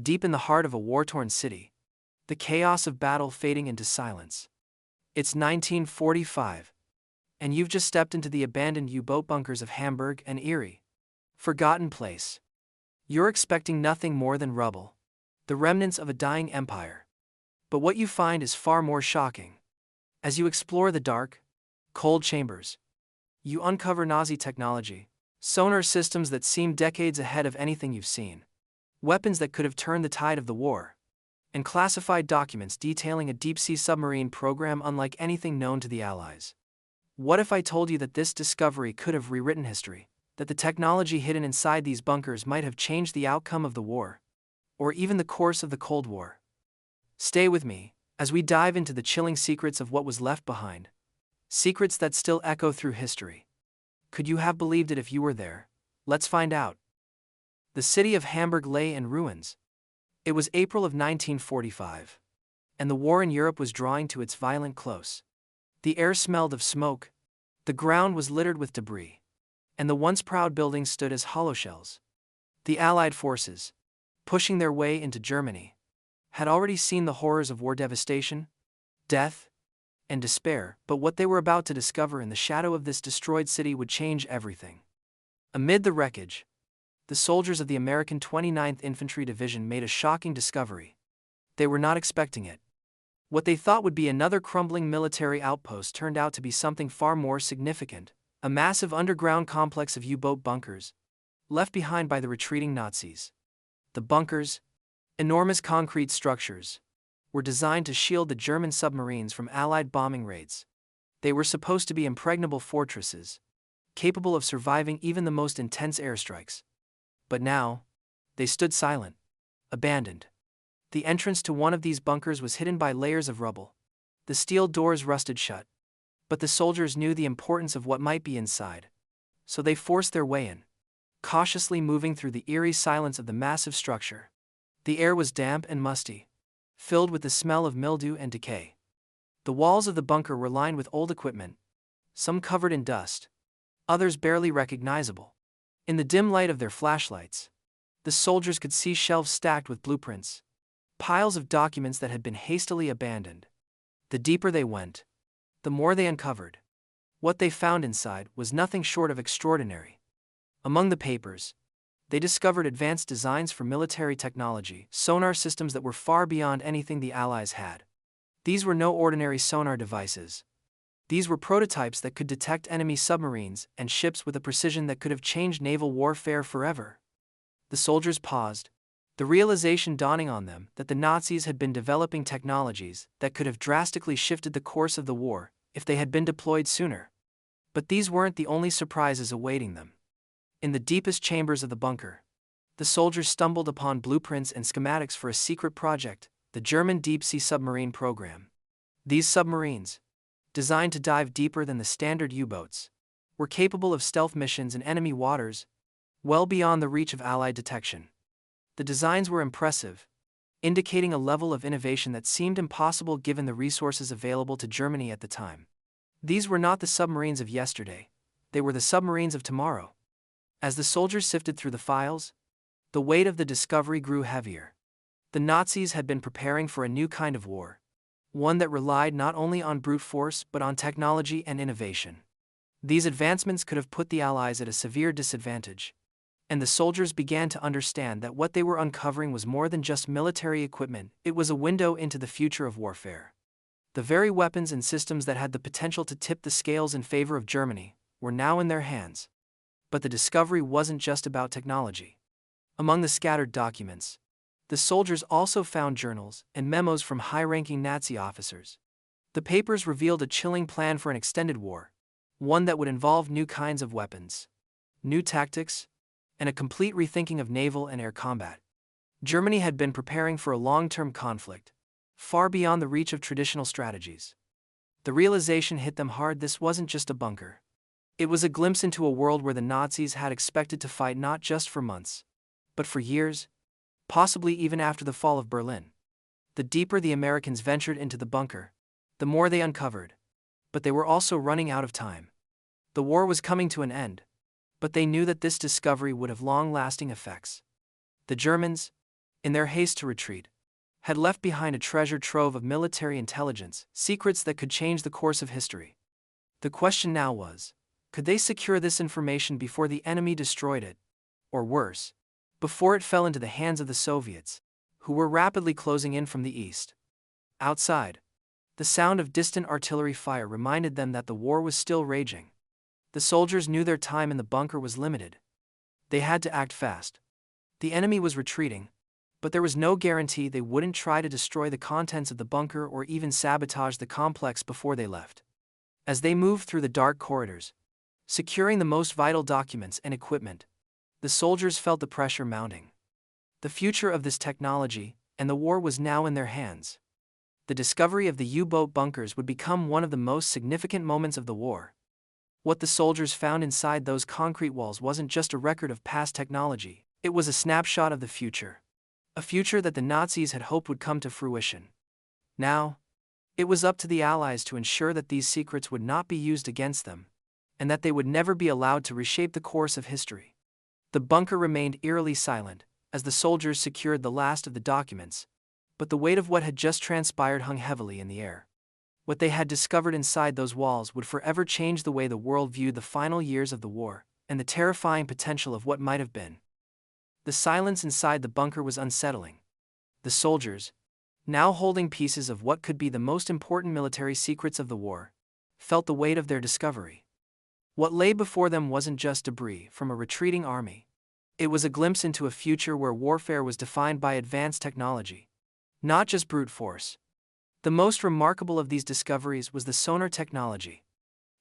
deep in the heart of a war-torn city, the chaos of battle fading into silence. It's 1945, and you've just stepped into the abandoned U-boat bunkers of Hamburg and Erie. Forgotten place. You're expecting nothing more than rubble, the remnants of a dying empire. But what you find is far more shocking. As you explore the dark, cold chambers, you uncover Nazi technology, sonar systems that seem decades ahead of anything you've seen, weapons that could have turned the tide of the war, and classified documents detailing a deep-sea submarine program unlike anything known to the Allies. What if I told you that this discovery could have rewritten history, that the technology hidden inside these bunkers might have changed the outcome of the war, or even the course of the Cold War? Stay with me, as we dive into the chilling secrets of what was left behind, secrets that still echo through history. Could you have believed it if you were there? Let's find out. The city of Hamburg lay in ruins. It was April of 1945, and the war in Europe was drawing to its violent close. The air smelled of smoke, the ground was littered with debris, and the once proud buildings stood as hollow shells. The Allied forces, pushing their way into Germany, had already seen the horrors of war devastation, death, and despair, but what they were about to discover in the shadow of this destroyed city would change everything. Amid the wreckage, the soldiers of the American 29th Infantry Division made a shocking discovery. They were not expecting it. What they thought would be another crumbling military outpost turned out to be something far more significant, a massive underground complex of U-boat bunkers, left behind by the retreating Nazis. The bunkers, enormous concrete structures, were designed to shield the German submarines from Allied bombing raids. They were supposed to be impregnable fortresses, capable of surviving even the most intense airstrikes. But now, they stood silent, abandoned. The entrance to one of these bunkers was hidden by layers of rubble. The steel doors rusted shut. But the soldiers knew the importance of what might be inside, so they forced their way in, cautiously moving through the eerie silence of the massive structure. The air was damp and musty, filled with the smell of mildew and decay. The walls of the bunker were lined with old equipment, some covered in dust, others barely recognizable. In the dim light of their flashlights, the soldiers could see shelves stacked with blueprints, piles of documents that had been hastily abandoned. The deeper they went, the more they uncovered. What they found inside was nothing short of extraordinary. Among the papers, they discovered advanced designs for military technology, sonar systems that were far beyond anything the Allies had. These were no ordinary sonar devices. These were prototypes that could detect enemy submarines and ships with a precision that could have changed naval warfare forever. The soldiers paused, the realization dawning on them that the Nazis had been developing technologies that could have drastically shifted the course of the war if they had been deployed sooner. But these weren't the only surprises awaiting them. In the deepest chambers of the bunker, the soldiers stumbled upon blueprints and schematics for a secret project, the German deep-sea submarine program. These submarines, designed to dive deeper than the standard U-boats, were capable of stealth missions in enemy waters, well beyond the reach of Allied detection. The designs were impressive, indicating a level of innovation that seemed impossible given the resources available to Germany at the time. These were not the submarines of yesterday, they were the submarines of tomorrow. As the soldiers sifted through the files, the weight of the discovery grew heavier. The Nazis had been preparing for a new kind of war, one that relied not only on brute force but on technology and innovation. These advancements could have put the Allies at a severe disadvantage, and the soldiers began to understand that what they were uncovering was more than just military equipment, it was a window into the future of warfare. The very weapons and systems that had the potential to tip the scales in favor of Germany were now in their hands. But the discovery wasn't just about technology. Among the scattered documents, the soldiers also found journals and memos from high-ranking Nazi officers. The papers revealed a chilling plan for an extended war, one that would involve new kinds of weapons, new tactics, and a complete rethinking of naval and air combat. Germany had been preparing for a long-term conflict, far beyond the reach of traditional strategies. The realization hit them hard: this wasn't just a bunker. It was a glimpse into a world where the Nazis had expected to fight not just for months, but for years, possibly even after the fall of Berlin. The deeper the Americans ventured into the bunker, the more they uncovered. But they were also running out of time. The war was coming to an end, but they knew that this discovery would have long-lasting effects. The Germans, in their haste to retreat, had left behind a treasure trove of military intelligence, secrets that could change the course of history. The question now was, could they secure this information before the enemy destroyed it? Or worse, before it fell into the hands of the Soviets, who were rapidly closing in from the east. Outside, the sound of distant artillery fire reminded them that the war was still raging. The soldiers knew their time in the bunker was limited. They had to act fast. The enemy was retreating, but there was no guarantee they wouldn't try to destroy the contents of the bunker or even sabotage the complex before they left. As they moved through the dark corridors, securing the most vital documents and equipment, the soldiers felt the pressure mounting. The future of this technology and the war was now in their hands. The discovery of the U-boat bunkers would become one of the most significant moments of the war. What the soldiers found inside those concrete walls wasn't just a record of past technology, it was a snapshot of the future. A future that the Nazis had hoped would come to fruition. Now, it was up to the Allies to ensure that these secrets would not be used against them, and that they would never be allowed to reshape the course of history. The bunker remained eerily silent, as the soldiers secured the last of the documents, but the weight of what had just transpired hung heavily in the air. What they had discovered inside those walls would forever change the way the world viewed the final years of the war, and the terrifying potential of what might have been. The silence inside the bunker was unsettling. The soldiers, now holding pieces of what could be the most important military secrets of the war, felt the weight of their discovery. What lay before them wasn't just debris from a retreating army. It was a glimpse into a future where warfare was defined by advanced technology, not just brute force. The most remarkable of these discoveries was the sonar technology.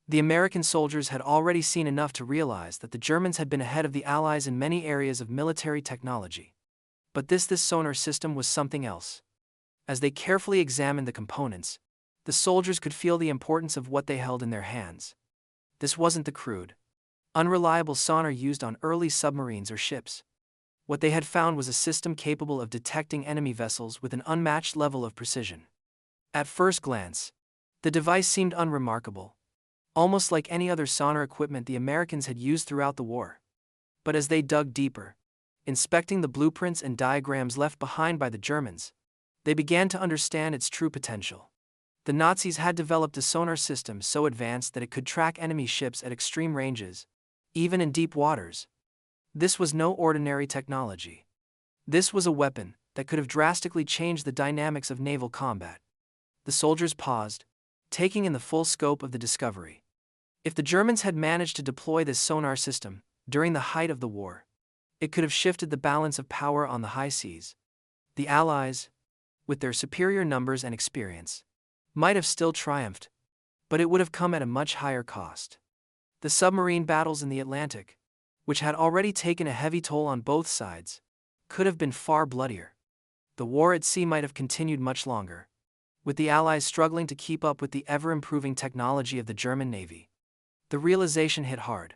The American soldiers had already seen enough to realize that the Germans had been ahead of the Allies in many areas of military technology. But this sonar system was something else. As they carefully examined the components, the soldiers could feel the importance of what they held in their hands. This wasn't the crude, unreliable sonar used on early submarines or ships. What they had found was a system capable of detecting enemy vessels with an unmatched level of precision. At first glance, the device seemed unremarkable, almost like any other sonar equipment the Americans had used throughout the war. But as they dug deeper, inspecting the blueprints and diagrams left behind by the Germans, they began to understand its true potential. The Nazis had developed a sonar system so advanced that it could track enemy ships at extreme ranges, even in deep waters. This was no ordinary technology. This was a weapon that could have drastically changed the dynamics of naval combat. The soldiers paused, taking in the full scope of the discovery. If the Germans had managed to deploy this sonar system during the height of the war, it could have shifted the balance of power on the high seas. The Allies, with their superior numbers and experience, might have still triumphed, but it would have come at a much higher cost. The submarine battles in the Atlantic, which had already taken a heavy toll on both sides, could have been far bloodier. The war at sea might have continued much longer, with the Allies struggling to keep up with the ever-improving technology of the German Navy. The realization hit hard.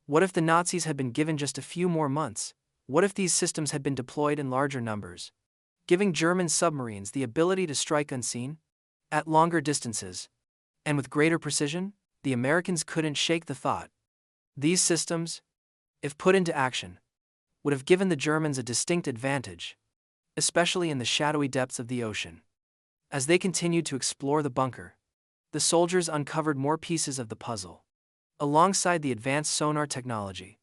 What if the Nazis had been given just a few more months? What if these systems had been deployed in larger numbers, giving German submarines the ability to strike unseen, at longer distances, and with greater precision? The Americans couldn't shake the thought. These systems, if put into action, would have given the Germans a distinct advantage, especially in the shadowy depths of the ocean. As they continued to explore the bunker, the soldiers uncovered more pieces of the puzzle. Alongside the advanced sonar technology,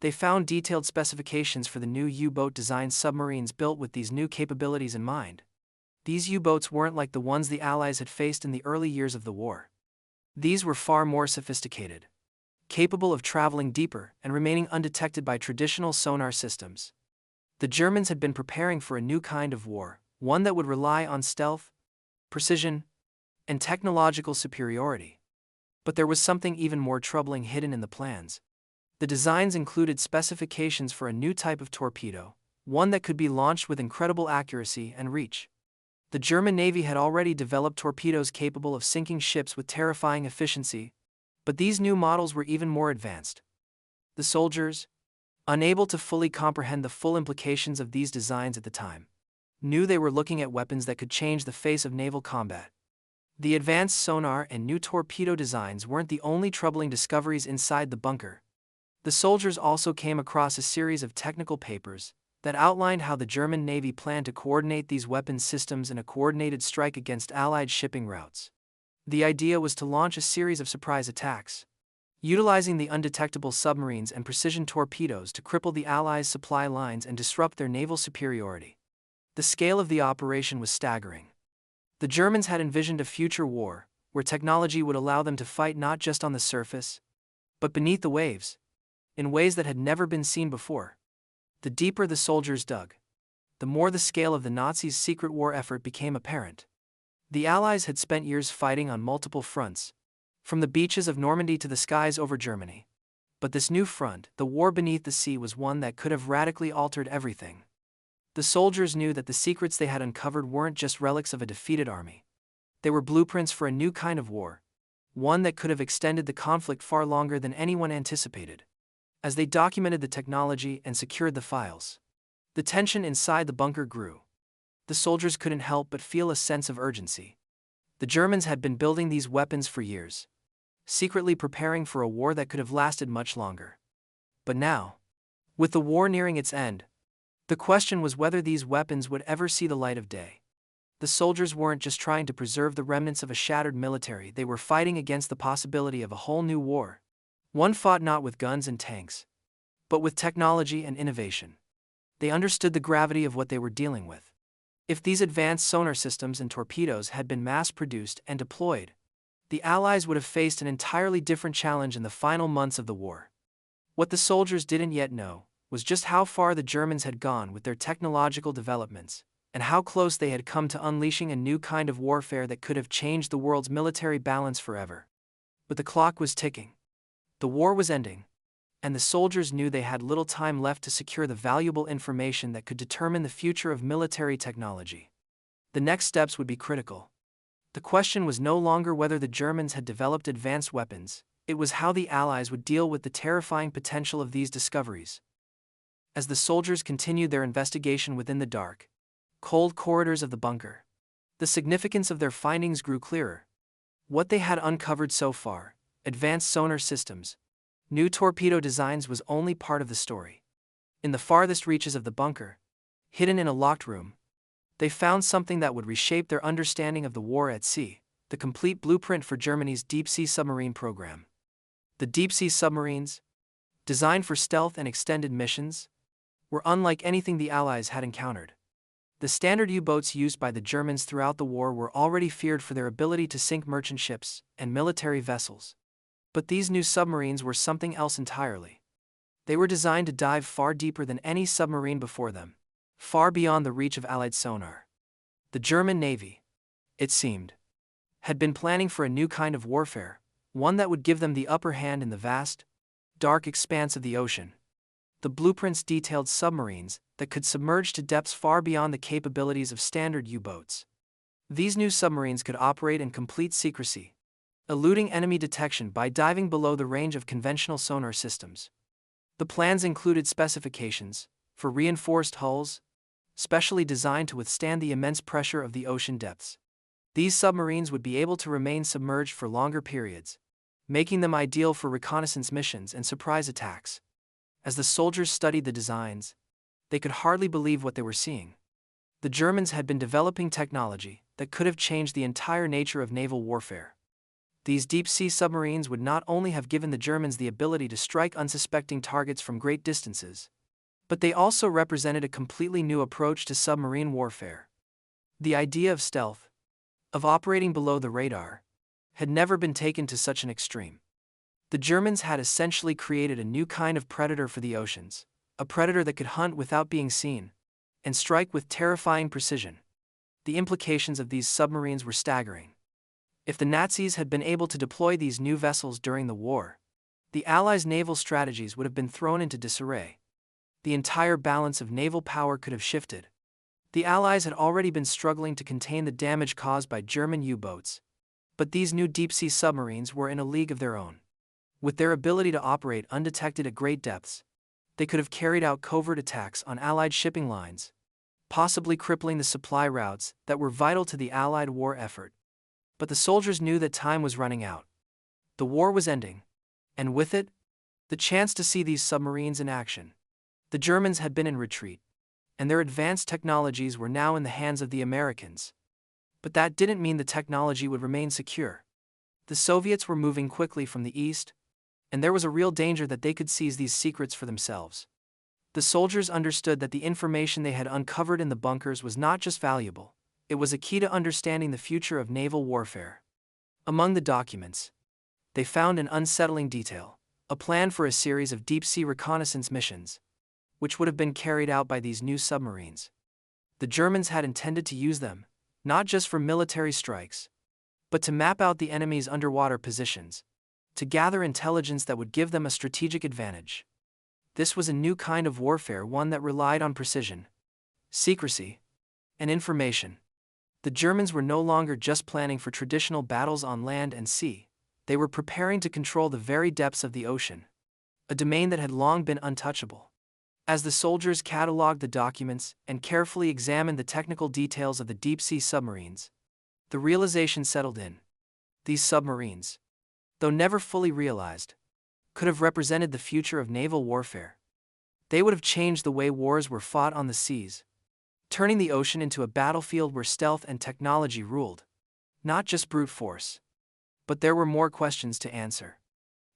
they found detailed specifications for the new U-boat design submarines built with these new capabilities in mind. These U-boats weren't like the ones the Allies had faced in the early years of the war. These were far more sophisticated, capable of traveling deeper and remaining undetected by traditional sonar systems. The Germans had been preparing for a new kind of war, one that would rely on stealth, precision, and technological superiority. But there was something even more troubling hidden in the plans. The designs included specifications for a new type of torpedo, one that could be launched with incredible accuracy and reach. The German Navy had already developed torpedoes capable of sinking ships with terrifying efficiency, but these new models were even more advanced. The soldiers, unable to fully comprehend the full implications of these designs at the time, knew they were looking at weapons that could change the face of naval combat. The advanced sonar and new torpedo designs weren't the only troubling discoveries inside the bunker. The soldiers also came across a series of technical papers that outlined how the German Navy planned to coordinate these weapons systems in a coordinated strike against Allied shipping routes. The idea was to launch a series of surprise attacks, utilizing the undetectable submarines and precision torpedoes to cripple the Allies' supply lines and disrupt their naval superiority. The scale of the operation was staggering. The Germans had envisioned a future war, where technology would allow them to fight not just on the surface, but beneath the waves, in ways that had never been seen before. The deeper the soldiers dug, the more the scale of the Nazis' secret war effort became apparent. The Allies had spent years fighting on multiple fronts, from the beaches of Normandy to the skies over Germany. But this new front, the war beneath the sea, was one that could have radically altered everything. The soldiers knew that the secrets they had uncovered weren't just relics of a defeated army. They were blueprints for a new kind of war, one that could have extended the conflict far longer than anyone anticipated. As they documented the technology and secured the files, the tension inside the bunker grew. The soldiers couldn't help but feel a sense of urgency. The Germans had been building these weapons for years, secretly preparing for a war that could have lasted much longer. But now, with the war nearing its end, the question was whether these weapons would ever see the light of day. The soldiers weren't just trying to preserve the remnants of a shattered military, they were fighting against the possibility of a whole new war. One fought not with guns and tanks, but with technology and innovation. They understood the gravity of what they were dealing with. If these advanced sonar systems and torpedoes had been mass-produced and deployed, the Allies would have faced an entirely different challenge in the final months of the war. What the soldiers didn't yet know was just how far the Germans had gone with their technological developments, and how close they had come to unleashing a new kind of warfare that could have changed the world's military balance forever. But the clock was ticking. The war was ending, and the soldiers knew they had little time left to secure the valuable information that could determine the future of military technology. The next steps would be critical. The question was no longer whether the Germans had developed advanced weapons, it was how the Allies would deal with the terrifying potential of these discoveries. As the soldiers continued their investigation within the dark, cold corridors of the bunker, the significance of their findings grew clearer. What they had uncovered so far, advanced sonar systems, new torpedo designs, was only part of the story. In the farthest reaches of the bunker, hidden in a locked room, they found something that would reshape their understanding of the war at sea, the complete blueprint for Germany's deep-sea submarine program. The deep-sea submarines, designed for stealth and extended missions, were unlike anything the Allies had encountered. The standard U-boats used by the Germans throughout the war were already feared for their ability to sink merchant ships and military vessels. But these new submarines were something else entirely. They were designed to dive far deeper than any submarine before them, far beyond the reach of Allied sonar. The German Navy, it seemed, had been planning for a new kind of warfare, one that would give them the upper hand in the vast, dark expanse of the ocean. The blueprints detailed submarines that could submerge to depths far beyond the capabilities of standard U-boats. These new submarines could operate in complete secrecy, eluding enemy detection by diving below the range of conventional sonar systems. The plans included specifications for reinforced hulls, specially designed to withstand the immense pressure of the ocean depths. These submarines would be able to remain submerged for longer periods, making them ideal for reconnaissance missions and surprise attacks. As the soldiers studied the designs, they could hardly believe what they were seeing. The Germans had been developing technology that could have changed the entire nature of naval warfare. These deep-sea submarines would not only have given the Germans the ability to strike unsuspecting targets from great distances, but they also represented a completely new approach to submarine warfare. The idea of stealth, of operating below the radar, had never been taken to such an extreme. The Germans had essentially created a new kind of predator for the oceans, a predator that could hunt without being seen, and strike with terrifying precision. The implications of these submarines were staggering. If the Nazis had been able to deploy these new vessels during the war, the Allies' naval strategies would have been thrown into disarray. The entire balance of naval power could have shifted. The Allies had already been struggling to contain the damage caused by German U-boats, but these new deep-sea submarines were in a league of their own. With their ability to operate undetected at great depths, they could have carried out covert attacks on Allied shipping lines, possibly crippling the supply routes that were vital to the Allied war effort. But the soldiers knew that time was running out. The war was ending, and with it, the chance to see these submarines in action. The Germans had been in retreat, and their advanced technologies were now in the hands of the Americans. But that didn't mean the technology would remain secure. The Soviets were moving quickly from the east, and there was a real danger that they could seize these secrets for themselves. The soldiers understood that the information they had uncovered in the bunkers was not just valuable, it was a key to understanding the future of naval warfare. Among the documents, they found an unsettling detail: a plan for a series of deep-sea reconnaissance missions, which would have been carried out by these new submarines. The Germans had intended to use them, not just for military strikes, but to map out the enemy's underwater positions, to gather intelligence that would give them a strategic advantage. This was a new kind of warfare, one that relied on precision, secrecy, and information. The Germans were no longer just planning for traditional battles on land and sea, they were preparing to control the very depths of the ocean, a domain that had long been untouchable. As the soldiers cataloged the documents and carefully examined the technical details of the deep-sea submarines, the realization settled in. These submarines, though never fully realized, could have represented the future of naval warfare. They would have changed the way wars were fought on the seas, turning the ocean into a battlefield where stealth and technology ruled, not just brute force. But there were more questions to answer.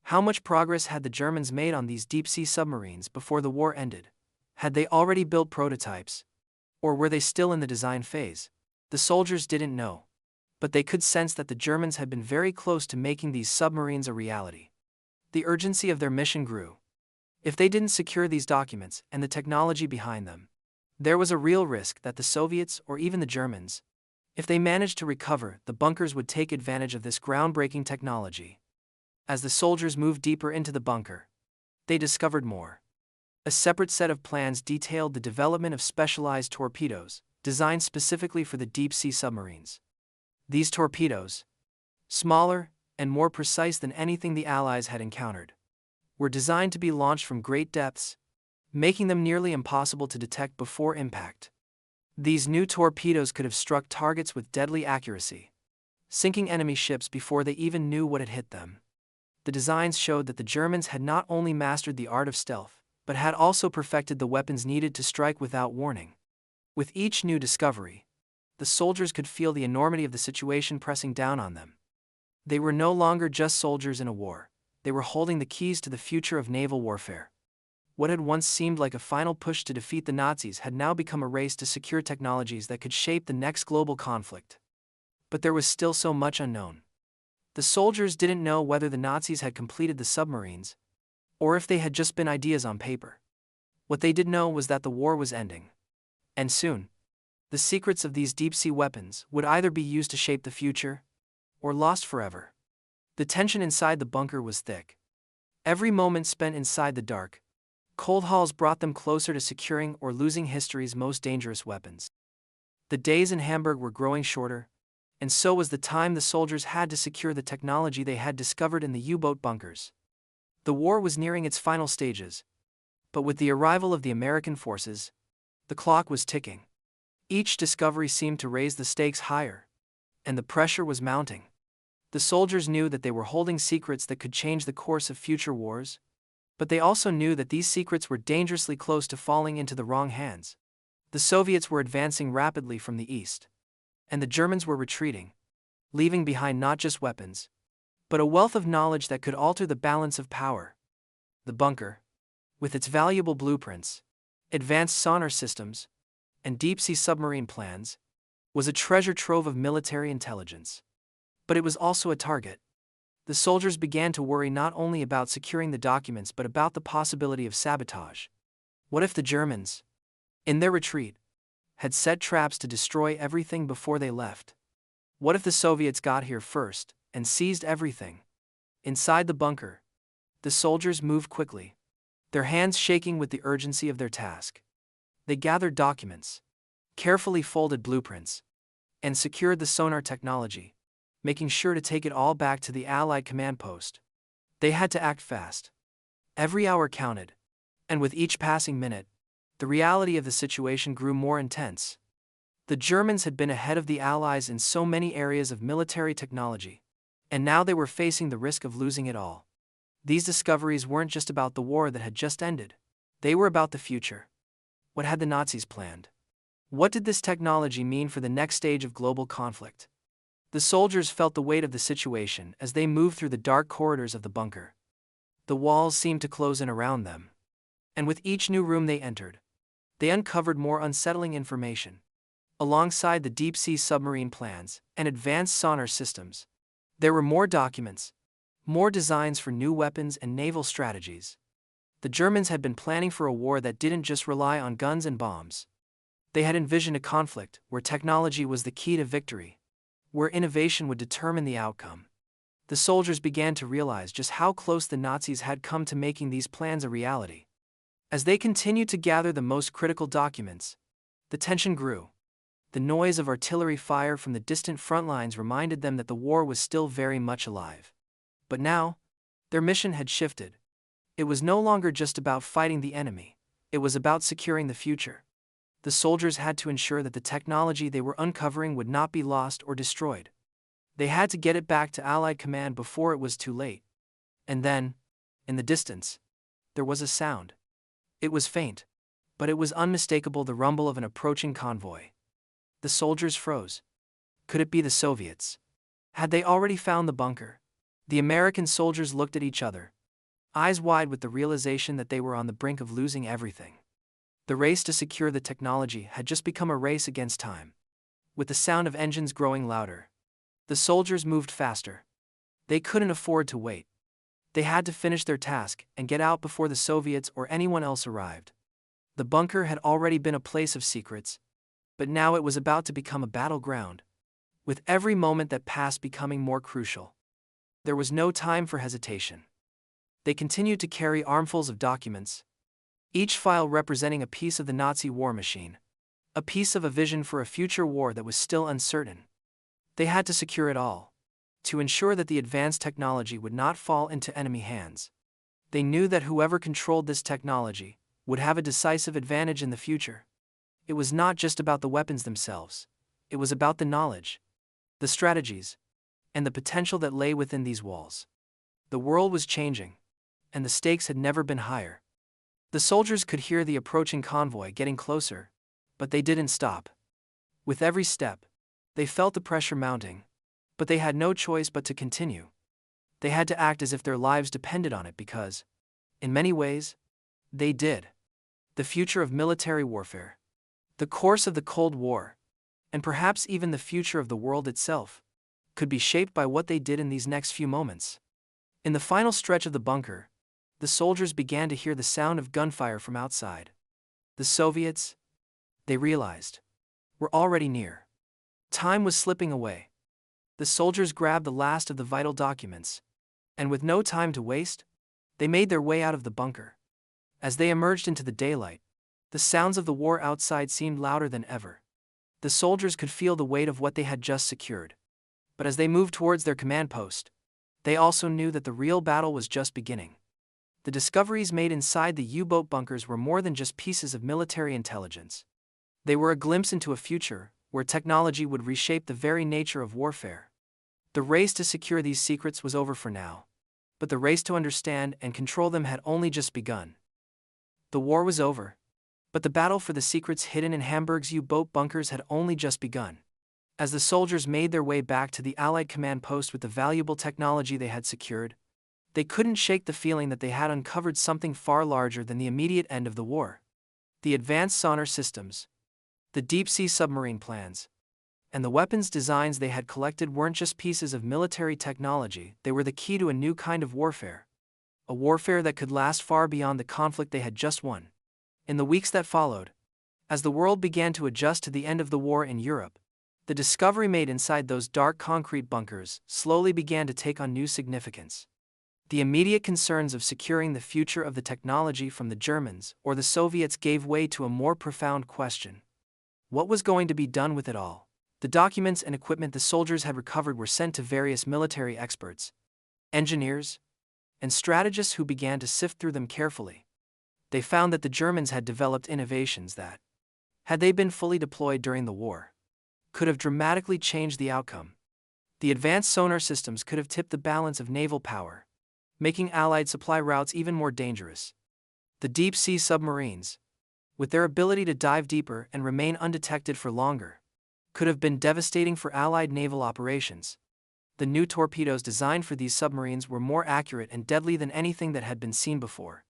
How much progress had the Germans made on these deep-sea submarines before the war ended? Had they already built prototypes? Or were they still in the design phase? The soldiers didn't know, but they could sense that the Germans had been very close to making these submarines a reality. The urgency of their mission grew. If they didn't secure these documents and the technology behind them, there was a real risk that the Soviets, or even the Germans, if they managed to recover the bunkers, would take advantage of this groundbreaking technology. As the soldiers moved deeper into the bunker, they discovered more. A separate set of plans detailed the development of specialized torpedoes, designed specifically for the deep-sea submarines. These torpedoes, smaller and more precise than anything the Allies had encountered, were designed to be launched from great depths, making them nearly impossible to detect before impact. These new torpedoes could have struck targets with deadly accuracy, sinking enemy ships before they even knew what had hit them. The designs showed that the Germans had not only mastered the art of stealth, but had also perfected the weapons needed to strike without warning. With each new discovery, the soldiers could feel the enormity of the situation pressing down on them. They were no longer just soldiers in a war, they were holding the keys to the future of naval warfare. What had once seemed like a final push to defeat the Nazis had now become a race to secure technologies that could shape the next global conflict. But there was still so much unknown. The soldiers didn't know whether the Nazis had completed the submarines, or if they had just been ideas on paper. What they did know was that the war was ending. And soon, the secrets of these deep-sea weapons would either be used to shape the future, or lost forever. The tension inside the bunker was thick. Every moment spent inside the dark, cold halls brought them closer to securing or losing history's most dangerous weapons. The days in Hamburg were growing shorter, and so was the time the soldiers had to secure the technology they had discovered in the U-boat bunkers. The war was nearing its final stages, but with the arrival of the American forces, the clock was ticking. Each discovery seemed to raise the stakes higher, and the pressure was mounting. The soldiers knew that they were holding secrets that could change the course of future wars, but they also knew that these secrets were dangerously close to falling into the wrong hands. The Soviets were advancing rapidly from the east, and the Germans were retreating, leaving behind not just weapons, but a wealth of knowledge that could alter the balance of power. The bunker, with its valuable blueprints, advanced sonar systems, and deep-sea submarine plans, was a treasure trove of military intelligence. But it was also a target. The soldiers began to worry not only about securing the documents but about the possibility of sabotage. What if the Germans, in their retreat, had set traps to destroy everything before they left? What if the Soviets got here first and seized everything? Inside the bunker, the soldiers moved quickly, their hands shaking with the urgency of their task. They gathered documents, carefully folded blueprints, and secured the sonar technology, making sure to take it all back to the Allied command post. They had to act fast. Every hour counted, and with each passing minute, the reality of the situation grew more intense. The Germans had been ahead of the Allies in so many areas of military technology, and now they were facing the risk of losing it all. These discoveries weren't just about the war that had just ended, they were about the future. What had the Nazis planned? What did this technology mean for the next stage of global conflict? The soldiers felt the weight of the situation as they moved through the dark corridors of the bunker. The walls seemed to close in around them. And with each new room they entered, they uncovered more unsettling information. Alongside the deep-sea submarine plans and advanced sonar systems, there were more documents, more designs for new weapons and naval strategies. The Germans had been planning for a war that didn't just rely on guns and bombs. They had envisioned a conflict where technology was the key to victory, where innovation would determine the outcome. The soldiers began to realize just how close the Nazis had come to making these plans a reality. As they continued to gather the most critical documents, the tension grew. The noise of artillery fire from the distant front lines reminded them that the war was still very much alive. But now, their mission had shifted. It was no longer just about fighting the enemy, it was about securing the future. The soldiers had to ensure that the technology they were uncovering would not be lost or destroyed. They had to get it back to Allied command before it was too late. And then, in the distance, there was a sound. It was faint, but it was unmistakable, the rumble of an approaching convoy. The soldiers froze. Could it be the Soviets? Had they already found the bunker? The American soldiers looked at each other, eyes wide with the realization that they were on the brink of losing everything. The race to secure the technology had just become a race against time. With the sound of engines growing louder, the soldiers moved faster. They couldn't afford to wait. They had to finish their task and get out before the Soviets or anyone else arrived. The bunker had already been a place of secrets, but now it was about to become a battleground, with every moment that passed becoming more crucial. There was no time for hesitation. They continued to carry armfuls of documents, each file representing a piece of the Nazi war machine, a piece of a vision for a future war that was still uncertain. They had to secure it all, to ensure that the advanced technology would not fall into enemy hands. They knew that whoever controlled this technology would have a decisive advantage in the future. It was not just about the weapons themselves, it was about the knowledge, the strategies, and the potential that lay within these walls. The world was changing, and the stakes had never been higher. The soldiers could hear the approaching convoy getting closer, but they didn't stop. With every step, they felt the pressure mounting, but they had no choice but to continue. They had to act as if their lives depended on it because, in many ways, they did. The future of military warfare, the course of the Cold War, and perhaps even the future of the world itself, could be shaped by what they did in these next few moments. In the final stretch of the bunker, the soldiers began to hear the sound of gunfire from outside. The Soviets, they realized, were already near. Time was slipping away. The soldiers grabbed the last of the vital documents, and with no time to waste, they made their way out of the bunker. As they emerged into the daylight, the sounds of the war outside seemed louder than ever. The soldiers could feel the weight of what they had just secured. But as they moved towards their command post, they also knew that the real battle was just beginning. The discoveries made inside the U-boat bunkers were more than just pieces of military intelligence. They were a glimpse into a future where technology would reshape the very nature of warfare. The race to secure these secrets was over for now, but the race to understand and control them had only just begun. The war was over, but the battle for the secrets hidden in Hamburg's U-boat bunkers had only just begun. As the soldiers made their way back to the Allied command post with the valuable technology they had secured, they couldn't shake the feeling that they had uncovered something far larger than the immediate end of the war. The advanced sonar systems, the deep-sea submarine plans, and the weapons designs they had collected weren't just pieces of military technology, they were the key to a new kind of warfare. A warfare that could last far beyond the conflict they had just won. In the weeks that followed, as the world began to adjust to the end of the war in Europe, the discovery made inside those dark concrete bunkers slowly began to take on new significance. The immediate concerns of securing the future of the technology from the Germans or the Soviets gave way to a more profound question. What was going to be done with it all? The documents and equipment the soldiers had recovered were sent to various military experts, engineers, and strategists who began to sift through them carefully. They found that the Germans had developed innovations that, had they been fully deployed during the war, could have dramatically changed the outcome. The advanced sonar systems could have tipped the balance of naval power, making Allied supply routes even more dangerous. The deep-sea submarines, with their ability to dive deeper and remain undetected for longer, could have been devastating for Allied naval operations. The new torpedoes designed for these submarines were more accurate and deadly than anything that had been seen before.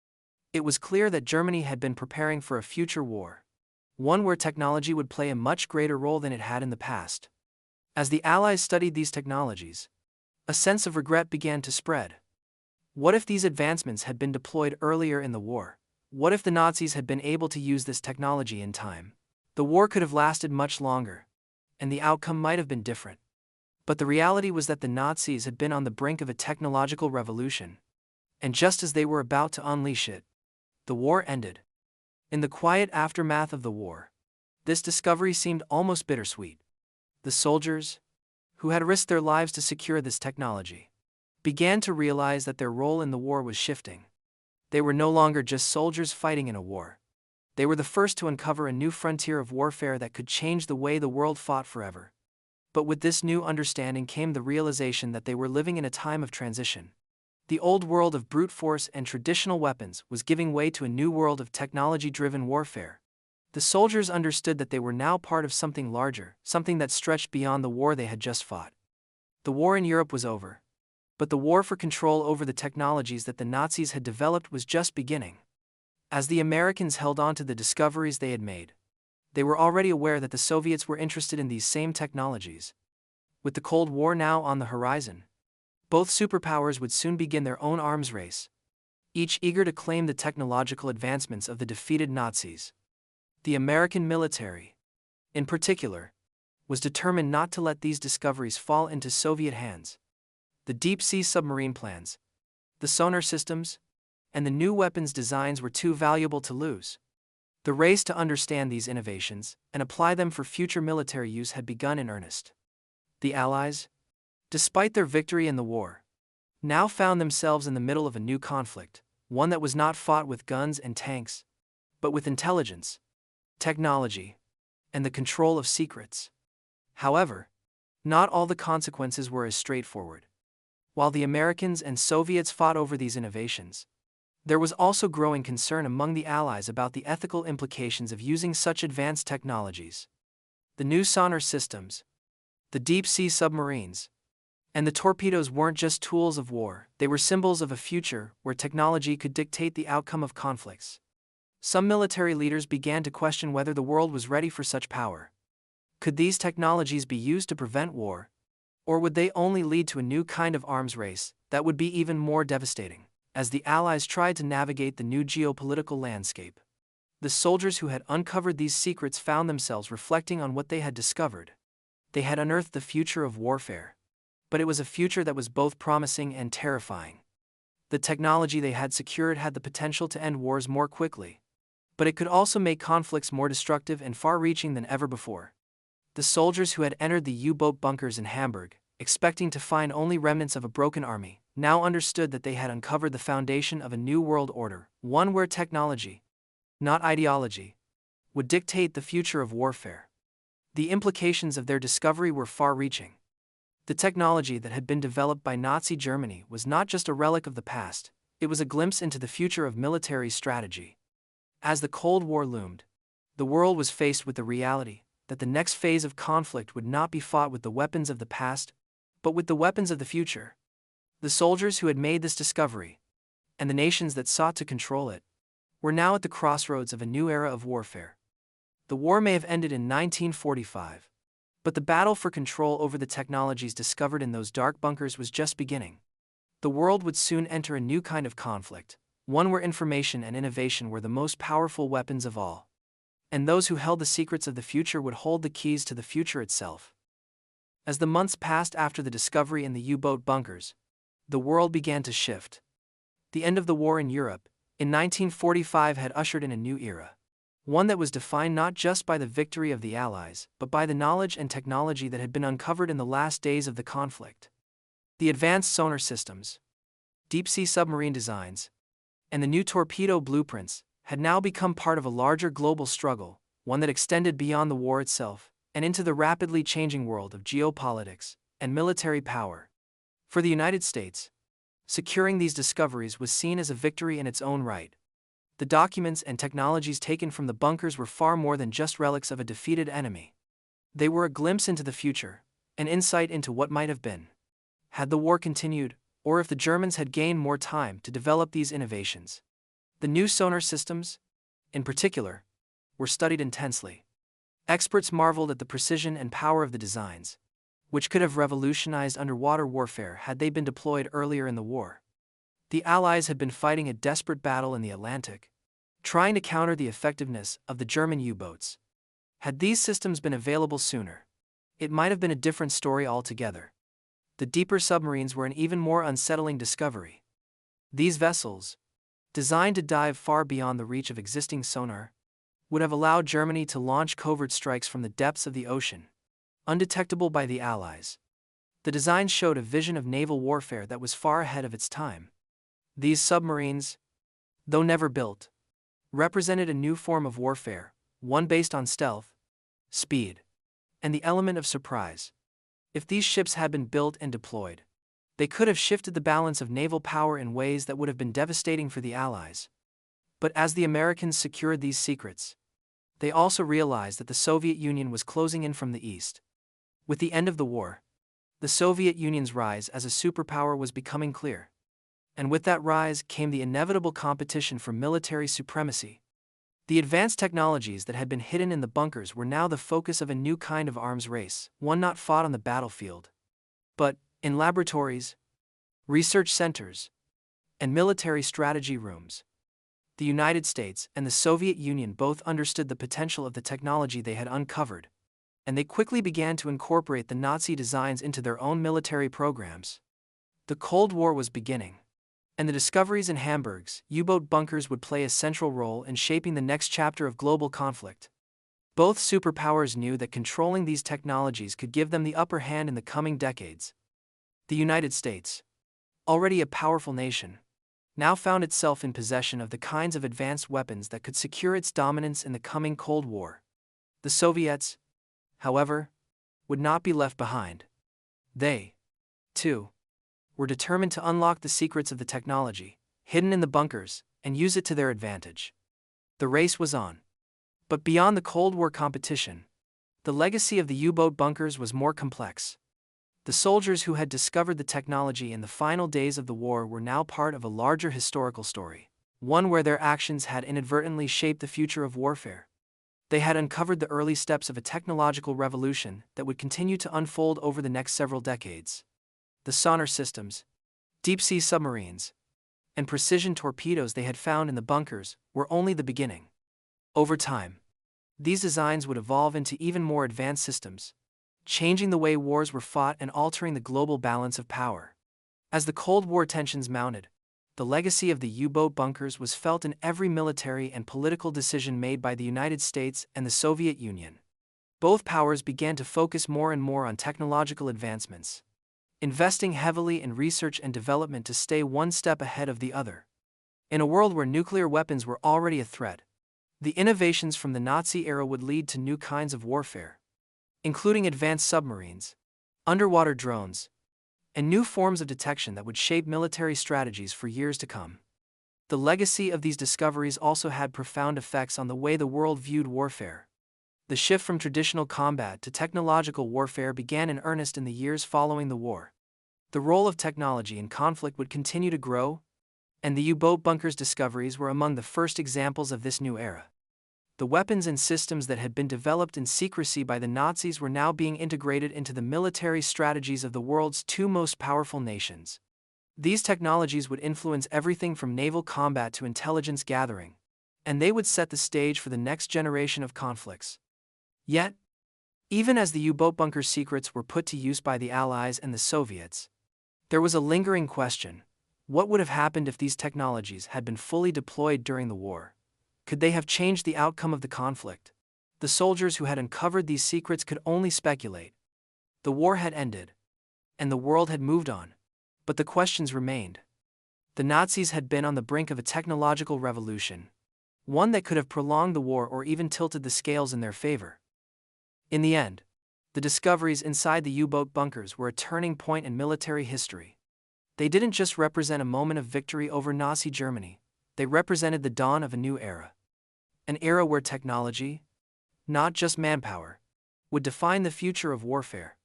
It was clear that Germany had been preparing for a future war, one where technology would play a much greater role than it had in the past. As the Allies studied these technologies, a sense of regret began to spread. What if these advancements had been deployed earlier in the war? What if the Nazis had been able to use this technology in time? The war could have lasted much longer, and the outcome might have been different. But the reality was that the Nazis had been on the brink of a technological revolution, and just as they were about to unleash it, the war ended. In the quiet aftermath of the war, this discovery seemed almost bittersweet. The soldiers, who had risked their lives to secure this technology, began to realize that their role in the war was shifting. They were no longer just soldiers fighting in a war. They were the first to uncover a new frontier of warfare that could change the way the world fought forever. But with this new understanding came the realization that they were living in a time of transition. The old world of brute force and traditional weapons was giving way to a new world of technology-driven warfare. The soldiers understood that they were now part of something larger, something that stretched beyond the war they had just fought. The war in Europe was over, but the war for control over the technologies that the Nazis had developed was just beginning. As the Americans held on to the discoveries they had made, they were already aware that the Soviets were interested in these same technologies. With the Cold War now on the horizon, both superpowers would soon begin their own arms race, each eager to claim the technological advancements of the defeated Nazis. The American military, in particular, was determined not to let these discoveries fall into Soviet hands. The deep-sea submarine plans, the sonar systems, and the new weapons designs were too valuable to lose. The race to understand these innovations and apply them for future military use had begun in earnest. The Allies, despite their victory in the war, now found themselves in the middle of a new conflict, one that was not fought with guns and tanks, but with intelligence, technology, and the control of secrets. However, not all the consequences were as straightforward. While the Americans and Soviets fought over these innovations, there was also growing concern among the Allies about the ethical implications of using such advanced technologies. The new sonar systems, the deep-sea submarines, and the torpedoes weren't just tools of war, they were symbols of a future where technology could dictate the outcome of conflicts. Some military leaders began to question whether the world was ready for such power. Could these technologies be used to prevent war, or would they only lead to a new kind of arms race that would be even more devastating? As the Allies tried to navigate the new geopolitical landscape, the soldiers who had uncovered these secrets found themselves reflecting on what they had discovered. They had unearthed the future of warfare, but it was a future that was both promising and terrifying. The technology they had secured had the potential to end wars more quickly, but it could also make conflicts more destructive and far-reaching than ever before. The soldiers who had entered the U-boat bunkers in Hamburg, expecting to find only remnants of a broken army, now understood that they had uncovered the foundation of a new world order, one where technology, not ideology, would dictate the future of warfare. The implications of their discovery were far-reaching. The technology that had been developed by Nazi Germany was not just a relic of the past, it was a glimpse into the future of military strategy. As the Cold War loomed, the world was faced with the reality that the next phase of conflict would not be fought with the weapons of the past, but with the weapons of the future. The soldiers who had made this discovery, and the nations that sought to control it, were now at the crossroads of a new era of warfare. The war may have ended in 1945, but the battle for control over the technologies discovered in those dark bunkers was just beginning. The world would soon enter a new kind of conflict, one where information and innovation were the most powerful weapons of all. And those who held the secrets of the future would hold the keys to the future itself. As the months passed after the discovery in the U-boat bunkers, the world began to shift. The end of the war in Europe, in 1945, had ushered in a new era, one that was defined not just by the victory of the Allies, but by the knowledge and technology that had been uncovered in the last days of the conflict. The advanced sonar systems, deep-sea submarine designs, and the new torpedo blueprints had now become part of a larger global struggle, one that extended beyond the war itself and into the rapidly changing world of geopolitics and military power. For the United States, securing these discoveries was seen as a victory in its own right. The documents and technologies taken from the bunkers were far more than just relics of a defeated enemy. They were a glimpse into the future, an insight into what might have been, had the war continued, or if the Germans had gained more time to develop these innovations. The new sonar systems, in particular, were studied intensely. Experts marveled at the precision and power of the designs, which could have revolutionized underwater warfare had they been deployed earlier in the war. The Allies had been fighting a desperate battle in the Atlantic, trying to counter the effectiveness of the German U-boats. Had these systems been available sooner, it might have been a different story altogether. The deeper submarines were an even more unsettling discovery. These vessels, designed to dive far beyond the reach of existing sonar, would have allowed Germany to launch covert strikes from the depths of the ocean, undetectable by the Allies. The design showed a vision of naval warfare that was far ahead of its time. These submarines, though never built, represented a new form of warfare, one based on stealth, speed, and the element of surprise. If these ships had been built and deployed, they could have shifted the balance of naval power in ways that would have been devastating for the Allies. But as the Americans secured these secrets, they also realized that the Soviet Union was closing in from the east. With the end of the war, the Soviet Union's rise as a superpower was becoming clear. And with that rise came the inevitable competition for military supremacy. The advanced technologies that had been hidden in the bunkers were now the focus of a new kind of arms race, one not fought on the battlefield, but in laboratories, research centers, and military strategy rooms. The United States and the Soviet Union both understood the potential of the technology they had uncovered, and they quickly began to incorporate the Nazi designs into their own military programs. The Cold War was beginning, and the discoveries in Hamburg's U-boat bunkers would play a central role in shaping the next chapter of global conflict. Both superpowers knew that controlling these technologies could give them the upper hand in the coming decades. The United States, already a powerful nation, now found itself in possession of the kinds of advanced weapons that could secure its dominance in the coming Cold War. The Soviets, however, would not be left behind. They, too, were determined to unlock the secrets of the technology, hidden in the bunkers, and use it to their advantage. The race was on. But beyond the Cold War competition, the legacy of the U-boat bunkers was more complex. The soldiers who had discovered the technology in the final days of the war were now part of a larger historical story, one where their actions had inadvertently shaped the future of warfare. They had uncovered the early steps of a technological revolution that would continue to unfold over the next several decades. The sonar systems, deep-sea submarines, and precision torpedoes they had found in the bunkers were only the beginning. Over time, these designs would evolve into even more advanced systems, changing the way wars were fought and altering the global balance of power. As the Cold War tensions mounted, the legacy of the U-boat bunkers was felt in every military and political decision made by the United States and the Soviet Union. Both powers began to focus more and more on technological advancements, investing heavily in research and development to stay one step ahead of the other. In a world where nuclear weapons were already a threat, the innovations from the Nazi era would lead to new kinds of warfare, including advanced submarines, underwater drones, and new forms of detection that would shape military strategies for years to come. The legacy of these discoveries also had profound effects on the way the world viewed warfare. The shift from traditional combat to technological warfare began in earnest in the years following the war. The role of technology in conflict would continue to grow, and the U-boat bunkers discoveries were among the first examples of this new era. The weapons and systems that had been developed in secrecy by the Nazis were now being integrated into the military strategies of the world's two most powerful nations. These technologies would influence everything from naval combat to intelligence gathering, and they would set the stage for the next generation of conflicts. Yet, even as the U-boat bunker secrets were put to use by the Allies and the Soviets, there was a lingering question: what would have happened if these technologies had been fully deployed during the war? Could they have changed the outcome of the conflict? The soldiers who had uncovered these secrets could only speculate. The war had ended, and the world had moved on, but the questions remained. The Nazis had been on the brink of a technological revolution, one that could have prolonged the war or even tilted the scales in their favor. In the end, the discoveries inside the U-boat bunkers were a turning point in military history. They didn't just represent a moment of victory over Nazi Germany, they represented the dawn of a new era. An era where technology, not just manpower, would define the future of warfare.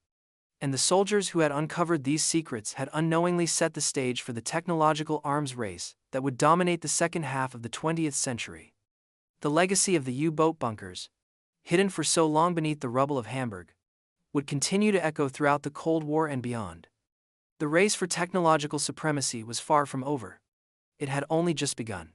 And the soldiers who had uncovered these secrets had unknowingly set the stage for the technological arms race that would dominate the second half of the 20th century. The legacy of the U-boat bunkers, hidden for so long beneath the rubble of Hamburg, would continue to echo throughout the Cold War and beyond. The race for technological supremacy was far from over. It had only just begun.